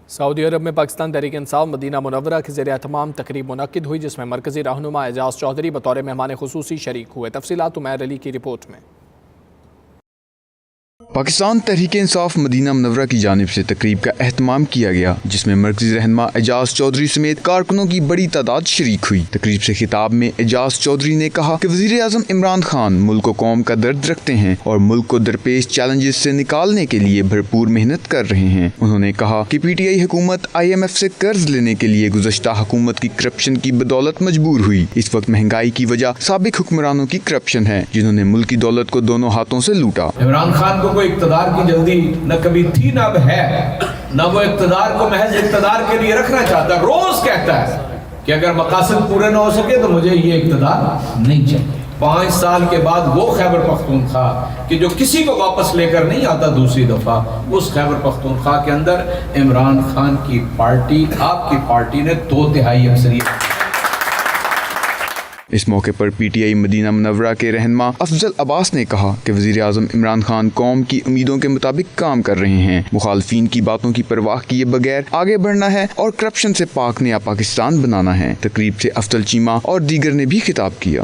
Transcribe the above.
سعودی عرب میں پاکستان تحریک انصاف مدینہ منورہ کے زیر اہتمام تقریب منعقد ہوئی، جس میں مرکزی رہنما اعجاز چودھری بطور مہمان خصوصی شریک ہوئے۔ تفصیلات عمیر علی کی رپورٹ میں۔ پاکستان تحریک انصاف مدینہ منورہ کی جانب سے تقریب کا اہتمام کیا گیا، جس میں مرکزی رہنما اعجاز چودھری سمیت کارکنوں کی بڑی تعداد شریک ہوئی۔ تقریب سے خطاب میں اعجاز چودھری نے کہا کہ وزیر اعظم عمران خان ملک و قوم کا درد رکھتے ہیں اور ملک کو درپیش چیلنجز سے نکالنے کے لیے بھرپور محنت کر رہے ہیں۔ انہوں نے کہا کہ پی ٹی آئی حکومت IMF سے قرض لینے کے لیے گزشتہ حکومت کی کرپشن کی بدولت مجبور ہوئی۔ اس وقت مہنگائی کی وجہ سابق حکمرانوں کی کرپشن ہے، جنہوں نے ملک کی دولت کو دونوں ہاتھوں سے لوٹا۔ عمران خان کو کوئی اقتدار کی جلدی نہ کبھی تھی نہ اب ہے، نہ وہ اقتدار کو محض اقتدار کے لیے رکھنا چاہتا۔ روز کہتا ہے کہ اگر مقاصد پورے نہ ہو سکے تو مجھے یہ اقتدار نہیں چاہیے۔ 5 سال کے بعد وہ خیبر پختونخوا کہ جو کسی کو واپس لے کر نہیں آتا دوسری دفعہ، اس خیبر پختونخوا کے اندر عمران خان کی پارٹی، آپ کی پارٹی نے 2/3 اکثریت۔ اس موقع پر PTI مدینہ منورہ کے رہنما افضل عباس نے کہا کہ وزیر اعظم عمران خان قوم کی امیدوں کے مطابق کام کر رہے ہیں، مخالفین کی باتوں کی پرواہ کیے بغیر آگے بڑھنا ہے اور کرپشن سے پاک نیا پاکستان بنانا ہے۔ تقریب سے افضل چیمہ اور دیگر نے بھی خطاب کیا۔